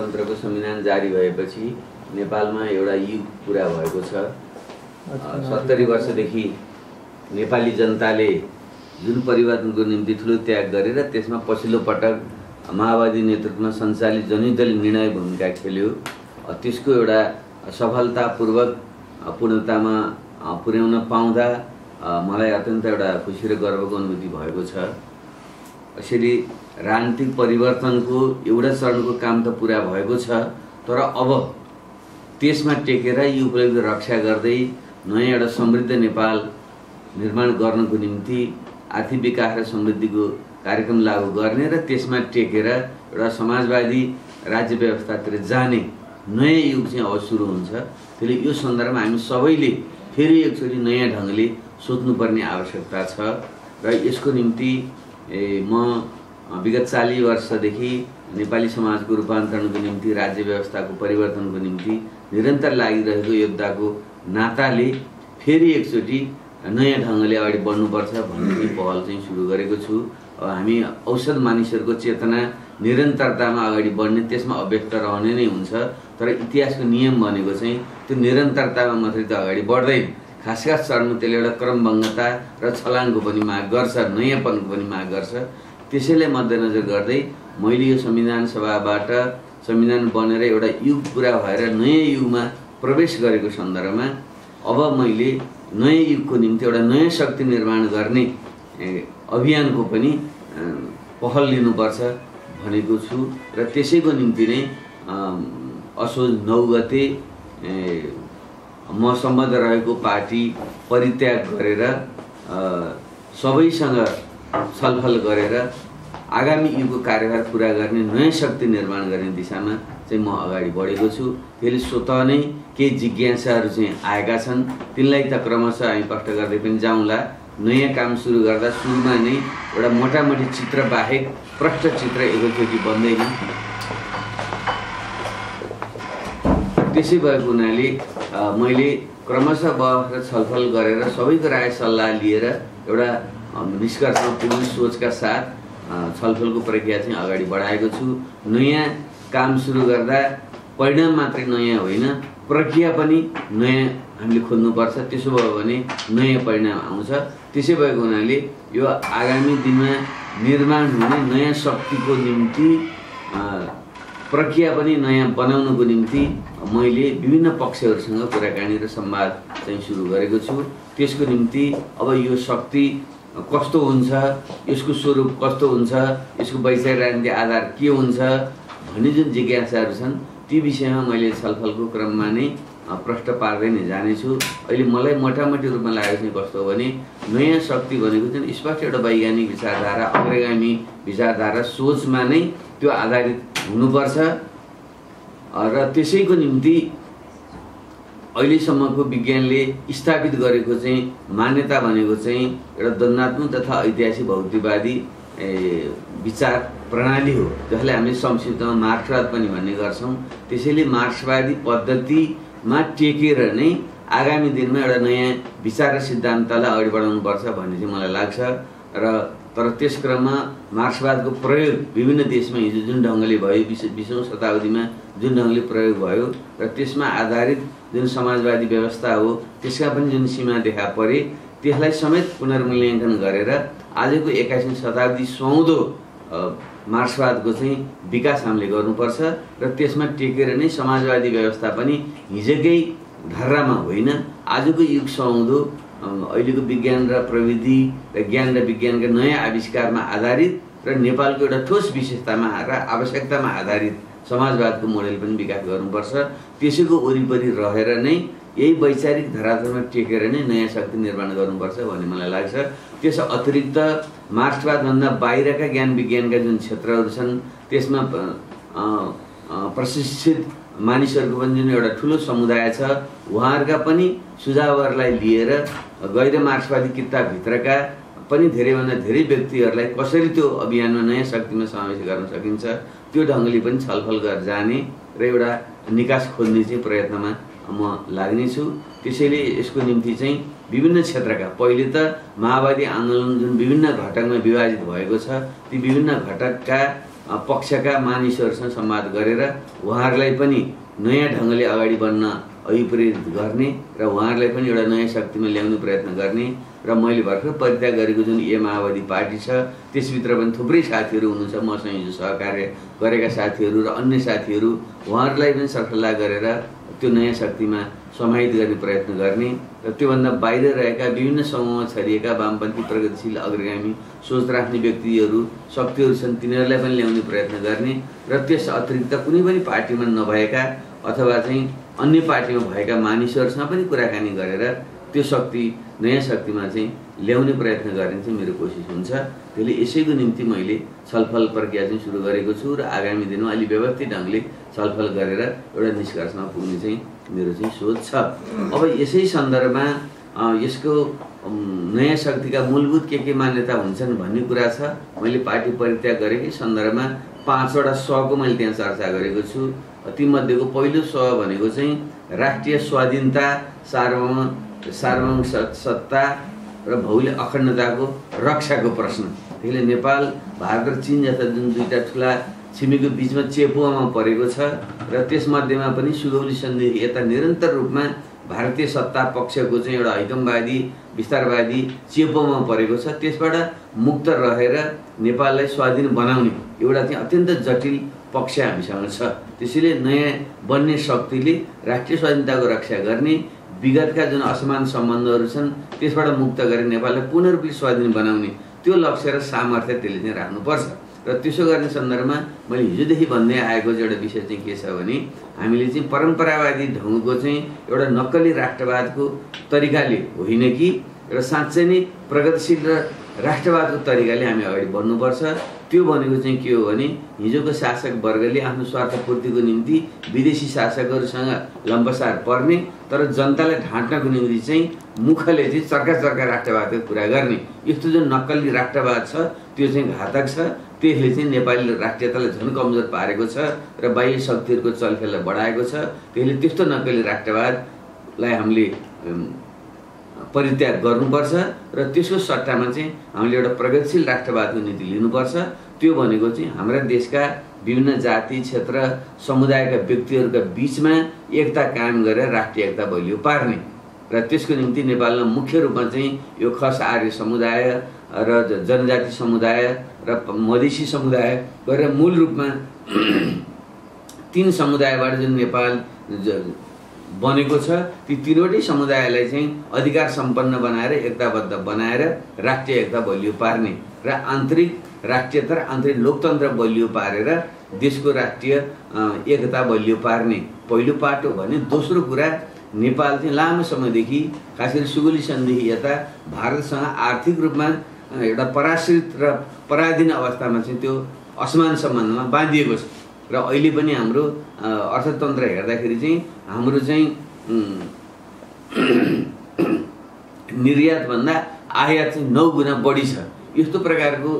तन्त्रको संविधान जारी भएपछि नेपालमा एउटा युग पूरा भएको छ। 70 वर्षदेखि नेपाली जनताले जुन परिवर्तनको निम्ति ठुलो त्याग गरेर त्यसमा पछिल्लो पटक माओवादी नेतृत्वमा सञ्चालित जनयुद्धले निर्णायक भूमिका खेल्यो। त्यसको एउटा सफलतापूर्वक पूर्णतामा पुर्याउन पाउँदा मलाई अत्यन्त एउटा खुसी र गर्वको अनुभूति भएको छ। यसरी राजनीतिक परिवर्तनको एउटा चरणको काम त पुरा भएको छ, तर अब त्यसमा टेकेर यो उपलब्धि रक्षा गर्दै नयाँ एउटा समृद्ध नेपाल निर्माण गर्नको निम्ति आर्थिक विकास र समृद्धिको कार्यक्रम लागू गर्ने र त्यसमा टेकेर एउटा समाजवादी राज्य व्यवस्थातिर जाने नयाँ युग चाहिँ अब सुरु हुन्छ। त्यसले यो सन्दर्भमा हामी सबैले फेरि एकचोटि नयाँ ढङ्गले सोच्नुपर्ने आवश्यकता छ र यसको निम्ति म विगत 40 वर्षदेखि नेपाली समाजको रूपान्तरणको निम्ति राज्य व्यवस्थाको परिवर्तनको निम्ति निरन्तर लागिरहेको योद्धाको नाताले फेरि एकचोटि नयाँ ढङ्गले अगाडि बढ्नुपर्छ भन्ने पहल चाहिँ सुरु गरेको छु। हामी औषध मानिसहरूको चेतना निरन्तरतामा अगाडि बढ्ने त्यसमा अव्यक्त रहने नै हुन्छ, तर इतिहासको नियम भनेको चाहिँ त्यो निरन्तरतामा मात्रै त अगाडि बढ्दैन। खास चरणमा त्यसले एउटा क्रमभङ्गता र छलाङको पनि माग गर्छ, नयाँपनको पनि माग गर्छ। त्यसैले मध्यनजर गर्दै मैले यो संविधान सभाबाट संविधान बनेर एउटा युग पुरा भएर नयाँ युगमा प्रवेश गरेको सन्दर्भमा अब मैले नयाँ युगको निम्ति एउटा नयाँ शक्ति निर्माण गर्ने अभियानको पनि पहल लिनुपर्छ भनेको छु र त्यसैको निम्ति नै असोज 9 गते म सम्बद्ध रहेको पार्टी परित्याग गरेर सबैसँग छलफल गरेर आगामी युगको कार्यभार पुरा गर्ने नयाँ शक्ति निर्माण गर्ने दिशामा चाहिँ म अगाडि बढेको छु। त्यसले स्वतः नै केही जिज्ञासाहरू चाहिँ आएका छन्, तिनलाई त क्रमशः हामी स्पष्ट गर्दै पनि जाउँला। नयाँ काम सुरु गर्दा सुरुमा नै एउटा मोटामोटी चित्र बाहेक प्रष्ट चित्र एकैचोटि बन्दैन। त्यसै भएको हुनाले मैले क्रमशः बसेर छलफल गरेर सबैको राय सल्लाह लिएर एउटा निष्कर्षमा पुग्ने सोचका साथ छलफलको प्रक्रिया चाहिँ अगाडि बढाएको छु। नयाँ काम सुरु गर्दा परिणाम मात्रै नयाँ होइन, प्रक्रिया पनि नयाँ हामीले खोज्नुपर्छ। त्यसो भयो भने नयाँ परिणाम आउँछ। त्यसै भएको हुनाले यो आगामी दिनमा निर्माण हुने नयाँ शक्तिको निम्ति प्रक्रिया पनि नयाँ बनाउनको निम्ति मैले विभिन्न पक्षहरूसँग कुराकानी र संवाद चाहिँ सुरु गरेको छु। त्यसको निम्ति अब यो शक्ति कस्तो हुन्छ, यसको स्वरूप कस्तो हुन्छ, यसको वैचारिक राजनीतिक आधार के हुन्छ भन्ने जुन जिज्ञासाहरू छन् ती विषयमा मैले छलफलको क्रममा नै प्रष्ट पार्दै नै जानेछु। अहिले मलाई मोटामोटी रूपमा लागेको चाहिँ कस्तो हो भने नयाँ शक्ति भनेको चाहिँ स्पष्ट एउटा वैज्ञानिक विचारधारा, अग्रगामी विचारधारा, सोचमा नै त्यो आधारित हुनुपर्छ र त्यसैको निम्ति अहिलेसम्मको विज्ञानले स्थापित गरेको चाहिँ मान्यता भनेको चाहिँ एउटा द्वन्द्वात्मक तथा ऐतिहासिक भौतिकवादी विचार प्रणाली हो, जसलाई हामीले संक्षिप्तमा मार्क्सवाद पनि भन्ने गर्छौँ। त्यसैले मार्क्सवादी पद्धतिमा टेकेर नै आगामी दिनमा एउटा नयाँ विचार र सिद्धान्तलाई अगाडि बढाउनुपर्छ भन्ने चाहिँ मलाई लाग्छ। तर त्यस क्रममा मार्क्सवादको प्रयोग विभिन्न देशमा हिजो जुन ढङ्गले भयो, 20औं शताब्दीमा जुन ढङ्गले प्रयोग भयो र त्यसमा आधारित जुन समाजवादी व्यवस्था हो त्यसका पनि जुन सीमा देखा परे त्यसलाई समेत पुनर्मूल्याङ्कन गरेर आजको 21औं शताब्दी सुहाउँदो मार्क्सवादको चाहिँ विकास हामीले गर्नुपर्छ र त्यसमा टेकेर नै समाजवादी व्यवस्था पनि हिजोकै धर्रामा होइन, आजको युग सुहाउँदो अहिलेको विज्ञान र प्रविधि र ज्ञान र विज्ञानका नयाँ आविष्कारमा आधारित र नेपालको एउटा ठोस विशेषतामा र आवश्यकतामा आधारित समाजवादको मोडेल पनि विकास गर्नुपर्छ। त्यसैको वरिपरि रहेर नै यही वैचारिक धरातलमा टेकेर नै नयाँ शक्ति निर्माण गर्नुपर्छ भन्ने मलाई लाग्छ। त्यस अतिरिक्त मार्क्सवादभन्दा बाहिरका ज्ञान विज्ञानका जुन क्षेत्रहरू छन् त्यसमा प्रशिक्षित मानिसहरूको पनि जुन एउटा ठुलो समुदाय छ उहाँहरूका पनि सुझावहरूलाई लिएर गैर मार्क्सवादी किताबभित्रका पनि धेरैभन्दा धेरै व्यक्तिहरूलाई कसरी त्यो अभियानमा नयाँ शक्तिमा समावेश गर्न सकिन्छ त्यो ढङ्गले पनि छलफल गरेर जाने र एउटा निकास खोज्ने चाहिँ प्रयत्नमा म लाग्नेछु। त्यसैले यसको निम्ति चाहिँ विभिन्न क्षेत्रका पहिले त माओवादी आन्दोलन जुन विभिन्न घटकमा विभाजित भएको छ ती विभिन्न घटकका पक्षका मानिसहरूसँग संवाद गरेर उहाँहरूलाई पनि नयाँ ढङ्गले अगाडि बढ्न अभिप्रेरित गर्ने र उहाँहरूलाई पनि एउटा नयाँ शक्तिमा ल्याउने प्रयत्न गर्ने र मैले भर्खर परित्याग गरेको जुन माओवादी पार्टी छ त्यसभित्र पनि थुप्रै साथीहरू हुनुहुन्छ, मसँग हिजो सहकार्य गरेका साथीहरू र अन्य साथीहरू, उहाँहरूलाई पनि सरसल्लाह गरेर त्यो नयाँ शक्तिमा समाहित गर्ने प्रयत्न गर्ने र त्योभन्दा बाहिर रहेका विभिन्न समूहमा छरिएका वामपन्थी प्रगतिशील अग्रगामी सोच राख्ने व्यक्तिहरू शक्तिहरू छन्, तिनीहरूलाई पनि ल्याउने प्रयत्न गर्ने र त्यस अतिरिक्त कुनै पनि पार्टीमा नभएका अथवा चाहिँ अन्य पार्टीमा भएका मानिसहरूसँग पनि कुराकानी गरेर त्यो शक्ति नयाँ शक्तिमा चाहिँ ल्याउने प्रयत्न गर्ने चाहिँ मेरो कोसिस हुन्छ। त्यसले यसैको निम्ति मैले छलफल प्रक्रिया चाहिँ सुरु गरेको छु र आगामी दिनमा अलि व्यवस्थित ढङ्गले छलफल गरेर एउटा निष्कर्षमा पुग्ने चाहिँ मेरो चाहिँ सोच छ। अब यसै सन्दर्भमा यसको नयाँ शक्तिका मूलभूत के मान्यता हुन्छन् भन्ने कुरा छ। मैले पार्टी परित्याग गरेकै सन्दर्भमा 5वटा सको मैले त्यहाँ चर्चा गरेको छु। तीमध्येको पहिलो स भनेको चाहिँ राष्ट्रिय स्वाधीनता, सार्वभौम सत्ता र भौगोलिक अखण्डताको रक्षाको प्रश्न। त्यसले नेपाल, भारत र चीन जस्ता जुन दुईटा ठुला छिमेकीको बिचमा चेपुवामा परेको छ र त्यसमध्येमा पनि सुगौली सन्धि यता निरन्तर रूपमा भारतीय सत्ता पक्षको चाहिँ एउटा हैकमवादी विस्तारवादी चेपोमा परेको छ। त्यसबाट मुक्त रहेर नेपाललाई स्वाधीन बनाउने एउटा चाहिँ अत्यन्त जटिल पक्ष हामीसँग छ। त्यसैले नयाँ बन्ने शक्तिले राष्ट्रिय स्वाधीनताको रक्षा गर्ने, विगतका जुन असमान सम्बन्धहरू छन् त्यसबाट मुक्त गरेर नेपाललाई पूर्ण रूपले स्वाधीन बनाउने त्यो लक्ष्य र सामर्थ्य त्यसले चाहिँ राख्नुपर्छ। र त्यसो गर्ने सन्दर्भमा मैले हिजोदेखि भन्दै आएको चाहिँ एउटा विषय चाहिँ के छ भने हामीले चाहिँ परम्परावादी ढङ्गको चाहिँ एउटा नक्कली राष्ट्रवादको तरिकाले होइन कि र साँच्चै नै प्रगतिशील र राष्ट्रवादको तरिकाले हामी अगाडि बढ्नुपर्छ। त्यो भनेको चाहिँ के हो भने हिजोको शासक वर्गले आफ्नो स्वार्थपूर्तिको निम्ति विदेशी शासकहरूसँग लम्बसार पर्ने तर जनतालाई ढाँट्नको निम्ति चाहिँ मुखले चाहिँ चर्का राष्ट्रवादको कुरा गर्ने, यस्तो जुन नक्कली राष्ट्रवाद छ त्यो चाहिँ घातक छ। त्यसले चाहिँ नेपाली राष्ट्रियतालाई झन् कमजोर पारेको छ र बाह्य शक्तिहरूको चलखेललाई बढाएको छ। त्यसले त्यस्तो नक्कली राष्ट्रवादलाई हामीले परित्याग गर्नुपर्छ र त्यसको सट्टामा चाहिँ हामीले एउटा प्रगतिशील राष्ट्रवादको नीति लिनुपर्छ। त्यो भनेको चाहिँ हाम्रा देशका विभिन्न जाति, क्षेत्र, समुदायका व्यक्तिहरूका बिचमा एकता कायम गरेर राष्ट्रिय एकता बलियो पार्ने र त्यसको निम्ति नेपालमा मुख्य रूपमा चाहिँ यो खस आर्य समुदाय र जनजाति समुदाय र मधेसी समुदाय गरेर मूल रूपमा 3 समुदायबाट जुन नेपाल बनेको छ ती 3वटै समुदायलाई चाहिँ अधिकार सम्पन्न बनाएर एकताबद्ध बनाएर राष्ट्रिय एकता बलियो पार्ने र आन्तरिक राष्ट्रियता र आन्तरिक लोकतन्त्र बलियो पारेर देशको राष्ट्रिय एकता बलियो पार्ने पहिलो पाटो भने। दोस्रो कुरा, नेपाल चाहिँ लामो समयदेखि खास गरी सुगौली सन्धि यता भारतसँग आर्थिक रूपमा एउटा पराश्रित र पराधीन अवस्थामा चाहिँ त्यो असमान सम्बन्धमा बाँधिएको छ र अहिले पनि हाम्रो अर्थतन्त्र हेर्दाखेरि चाहिँ हाम्रो चाहिँ निर्यातभन्दा आयात चाहिँ 9 गुणा बढी छ। यस्तो प्रकारको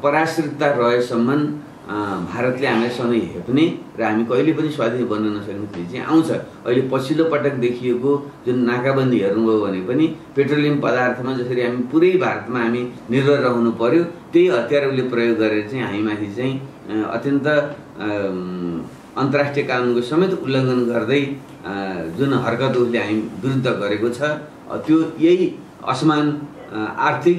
पराश्रितता रहेसम्म भारतले हामीलाई सधैँ हेप्ने र हामी कहिले पनि स्वाधीन बन्न नसक्ने स्थिति चाहिँ आउँछ। अहिले पछिल्लो पटक देखिएको जुन नाकाबन्दी हेर्नुभयो भने पनि पेट्रोलियम पदार्थमा जसरी हामी पुरै भारतमा हामी निर्भर रहनु पर्यो त्यही हतियारहरूले प्रयोग गरेर चाहिँ हामीमाथि चाहिँ अत्यन्त अन्तर्राष्ट्रिय कानुनको समेत उल्लङ्घन गर्दै जुन हरकत उसले हामी विरुद्ध गरेको छ त्यो यही असमान आर्थिक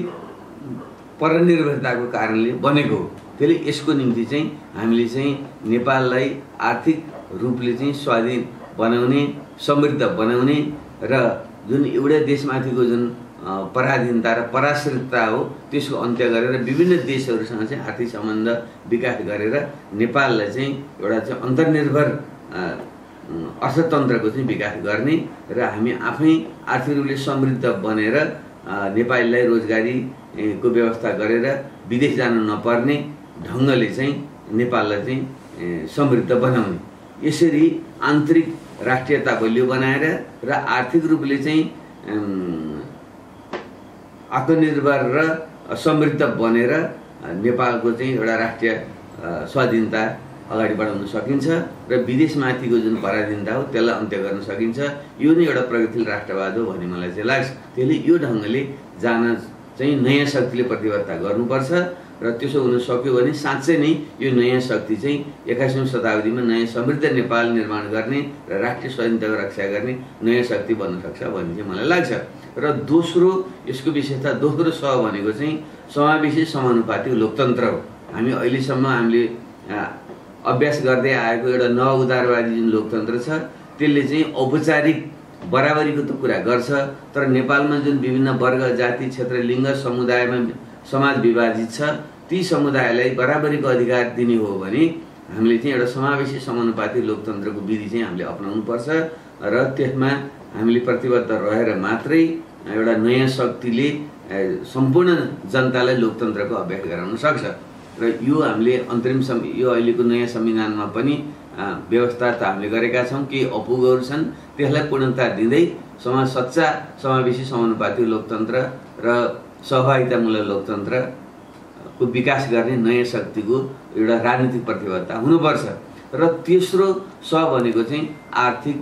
परनिर्भरताको कारणले बनेको हो। त्यसले यसको निम्ति चाहिँ हामीले चाहिँ नेपाललाई आर्थिक रूपले चाहिँ स्वाधीन बनाउने, समृद्ध बनाउने र जुन एउटा देशमाथिको जुन पराधीनता र पराश्रितता हो त्यसको अन्त्य गरेर विभिन्न देशहरूसँग चाहिँ आर्थिक सम्बन्ध विकास गरेर नेपाललाई चाहिँ एउटा चाहिँ अन्तर्निर्भर अर्थतन्त्रको चाहिँ विकास गर्ने र हामी आफै आर्थिक रूपले समृद्ध बनेर नेपालीलाई रोजगारीको व्यवस्था गरेर विदेश जान नपर्ने ढङ्गले चाहिँ नेपाललाई चाहिँ समृद्ध बनाउने, यसरी आन्तरिक राष्ट्रियता बलियो बनाएर र आर्थिक रूपले चाहिँ आत्मनिर्भर र समृद्ध बनेर नेपालको चाहिँ एउटा राष्ट्रिय स्वाधीनता अगाडि बढाउन सकिन्छ र विदेशमाथिको जुन पराधीनता हो त्यसलाई अन्त्य गर्न सकिन्छ। यो नै एउटा प्रगतिशील राष्ट्रवाद हो भन्ने मलाई चाहिँ लाग्छ। त्यसले यो ढङ्गले जान चाहिँ नयाँ शक्तिले प्रतिबद्धता गर्नुपर्छ र त्यसो हुन सक्यो भने साँच्चै नै यो नयाँ शक्ति चाहिँ 21औं शताब्दीमा नयाँ समृद्ध नेपाल निर्माण गर्ने र राष्ट्रिय स्वाधीनताको रक्षा गर्ने नयाँ शक्ति बन्न सक्छ भन्ने चाहिँ मलाई लाग्छ। र दोस्रो यसको विशेषता दोस्रो स भनेको चाहिँ समावेशी समानुपातिक लोकतन्त्र हो। हामी अहिलेसम्म हामीले अभ्यास गर्दै आएको एउटा नवउदारवादी जुन लोकतन्त्र छ त्यसले चाहिँ औपचारिक बराबरीको त कुरा गर्छ, तर नेपालमा जुन विभिन्न वर्ग जाति क्षेत्र लिङ्ग समुदायमा समाज विभाजित छ ती समुदायलाई बराबरीको अधिकार दिने हो भने हामीले चाहिँ एउटा समावेशी समानुपातिक लोकतन्त्रको विधि चाहिँ हामीले अपनाउनु पर्छ र त्यसमा हामीले प्रतिबद्ध रहेर मात्रै एउटा नयाँ शक्तिले सम्पूर्ण जनतालाई लोकतन्त्रको अभ्यास गराउन सक्छ। र यो हामीले अन्तरिम यो अहिलेको नयाँ संविधानमा पनि व्यवस्था त हामीले गरेका छौँ, केही अपुगहरू छन् त्यसलाई पूर्णता दिँदै सच्चा समावेशी समानुपातिक लोकतन्त्र र सहभागितामूलक लोकतन्त्रको विकास गर्ने नयाँ शक्तिको एउटा राजनीतिक प्रतिबद्धता हुनुपर्छ। र तेस्रो स भनेको चाहिँ आर्थिक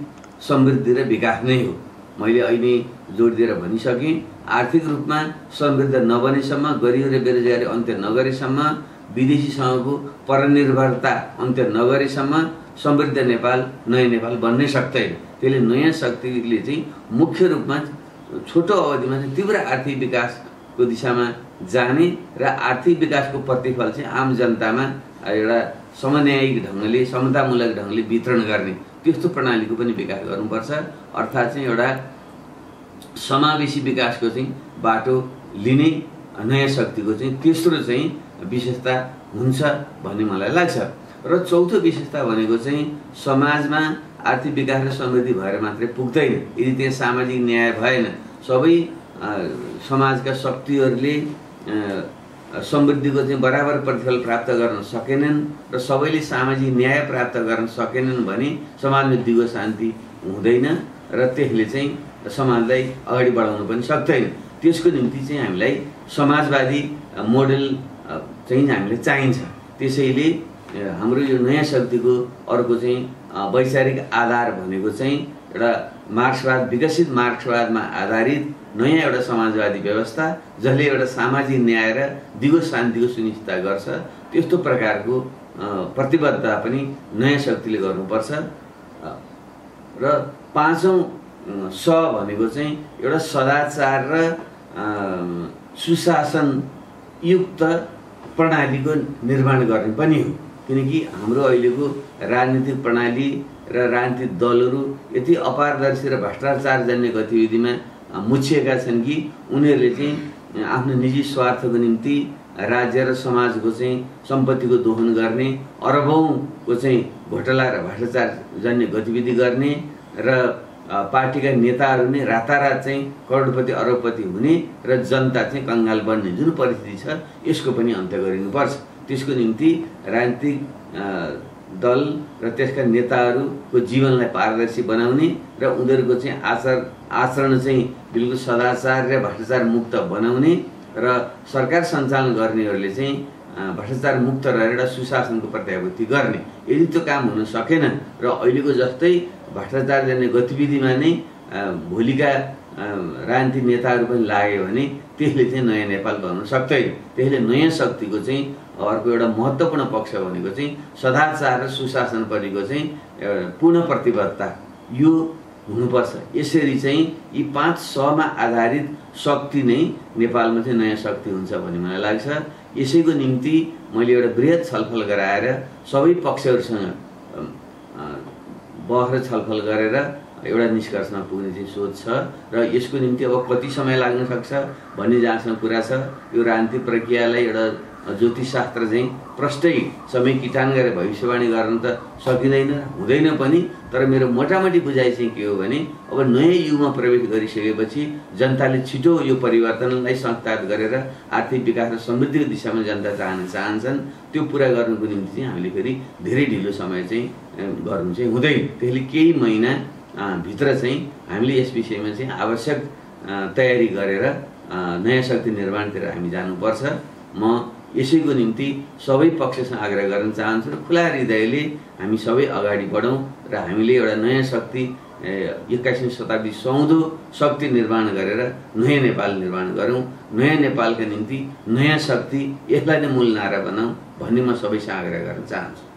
समृद्धि र विकास नै हो। मैले अहिले जोड दिएर भनिसकेँ, आर्थिक रूपमा समृद्ध नबनेसम्म, गरिब र बेरोजगारी अन्त्य नगरेसम्म, विदेशीसँगको परनिर्भरता अन्त्य नगरेसम्म समृद्ध नेपाल नयाँ नेपाल बन्नै सक्दैन। त्यसले नयाँ शक्तिले चाहिँ मुख्य रूपमा छोटो अवधिमा चाहिँ तीव्र आर्थिक विकासको दिशामा जाने र आर्थिक विकासको प्रतिफल चाहिँ आम जनतामा एउटा समन्यायिक ढङ्गले समतामूलक ढङ्गले वितरण गर्ने त्यस्तो प्रणालीको पनि विकास गर्नुपर्छ। अर्थात् चाहिँ एउटा समावेशी विकासको चाहिँ बाटो लिने नयाँ शक्तिको चाहिँ तेस्रो चाहिँ विशेषता हुन्छ भन्ने मलाई लाग्छ। र चौथो विशेषता भनेको चाहिँ समाजमा आर्थिक विकास र समृद्धि भएर मात्रै पुग्दैन। यदि त्यहाँ सामाजिक न्याय भएन, सबै समाजका शक्तिहरूले समृद्धिको चाहिँ बराबर प्रतिफल प्राप्त गर्न सकेनन् र सबैले सामाजिक न्याय प्राप्त गर्न सकेनन् भने समाजमा दिगो शान्ति हुँदैन र त्यसले चाहिँ समाजलाई अगाडि बढाउन पनि सक्दैन। त्यसको निम्ति चाहिँ हामीलाई समाजवादी मोडेल चाहिँ हामीले चाहिन्छ। त्यसैले हाम्रो यो नयाँ शक्तिको अर्को चाहिँ वैचारिक आधार भनेको चाहिँ एउटा मार्क्सवाद, विकसित मार्क्सवादमा आधारित नयाँ एउटा समाजवादी व्यवस्था जसले एउटा सामाजिक न्याय र दिगो शान्तिको सुनिश्चित गर्छ। त्यस्तो प्रकारको प्रतिबद्धता पनि नयाँ शक्तिले गर्नुपर्छ। र पाँचौं स भनेको चाहिँ एउटा सदाचार र सुशासन युक्त प्रणालीको निर्माण गर्ने पनि हो। किनकि हाम्रो अहिलेको राजनीतिक प्रणाली र राजनीतिक दलहरू यति अपारदर्शी र भ्रष्टाचारजन्य गतिविधिमा मुछिएका छन् कि उनीहरूले चाहिँ आफ्नो निजी स्वार्थको निम्ति राज्य र समाजको चाहिँ सम्पत्तिको दोहन गर्ने, अरबौँको चाहिँ घोटाला र भ्रष्टाचारजन्य गतिविधि गर्ने र पार्टीका नेताहरू नै रातारात चाहिँ करोडपति अरबपति हुने र जनता चाहिँ कङ्गाल बन्ने जुन परिस्थिति छ यसको पनि अन्त्य गरिनुपर्छ। त्यसको निम्ति राजनीतिक दल र त्यसका नेताहरूको जीवनलाई पारदर्शी बनाउने र उनीहरूको चाहिँ आचरण चाहिँ बिल्कुल सदाचार र भ्रष्टाचार मुक्त बनाउने र सरकार सञ्चालन गर्नेहरूले चाहिँ भ्रष्टाचार मुक्त रहेर एउटा सुशासनको प्रत्याभूति गर्ने। यदि त्यो काम हुन सकेन र अहिलेको जस्तै भ्रष्टाचारजन्य गतिविधिमा नै भोलिका राजनीतिक नेताहरू पनि लाग्यो भने त्यसले चाहिँ नयाँ नेपाल बन्न सक्दैन। त्यसले नयाँ शक्तिको चाहिँ अर्को एउटा महत्त्वपूर्ण पक्ष भनेको चाहिँ सदाचार र सुशासनप्रतिको चाहिँ पूर्ण प्रतिबद्धता यो हुनुपर्छ। यसरी चाहिँ यी 5 समा आधारित शक्ति नै नेपालमा चाहिँ नयाँ शक्ति हुन्छ भन्ने मलाई लाग्छ। यसैको निम्ति मैले एउटा बृहत छलफल गराएर सबै पक्षहरूसँग बहस छलफल गरेर एउटा निष्कर्षमा पुग्ने चाहिँ सोच छ र यसको निम्ति अब कति समय लाग्न सक्छ भन्ने जहाँसम्म कुरा छ। यो राजनीतिक प्रक्रियालाई एउटा ज्योतिषशास्त्र चाहिँ प्रष्टै समय किटान गरेर भविष्यवाणी गर्न त सकिँदैन, हुँदैन पनि। तर मेरो मोटामोटी बुझाइ चाहिँ के हो भने अब नयाँ युगमा प्रवेश गरिसकेपछि जनताले छिटो यो परिवर्तनलाई संस्थागत गरेर आर्थिक विकास र समृद्धिको दिशामा जनता चाहन्छन्। त्यो पुरा गर्नुको निम्ति चाहिँ हामीले फेरि धेरै ढिलो समय चाहिँ गर्नु चाहिँ हुँदैन। त्यसले केही महिना भित्र चाहिँ हामीले यस विषयमा चाहिँ आवश्यक तयारी गरेर नयाँ शक्ति निर्माणतिर हामी जानुपर्छ। म यसैको निम्ति सबै पक्षसँग आग्रह गर्न चाहन्छु र खुला हृदयले हामी सबै अगाडि बढौँ र हामीले एउटा नयाँ शक्ति 21औं शताब्दी सुहाउँदो शक्ति निर्माण गरेर नयाँ नेपाल निर्माण गरौँ। नयाँ नेपालका निम्ति नयाँ शक्ति, यसलाई नै मूल नारा बनाऊँ भन्ने म सबैसँग आग्रह गर्न चाहन्छु।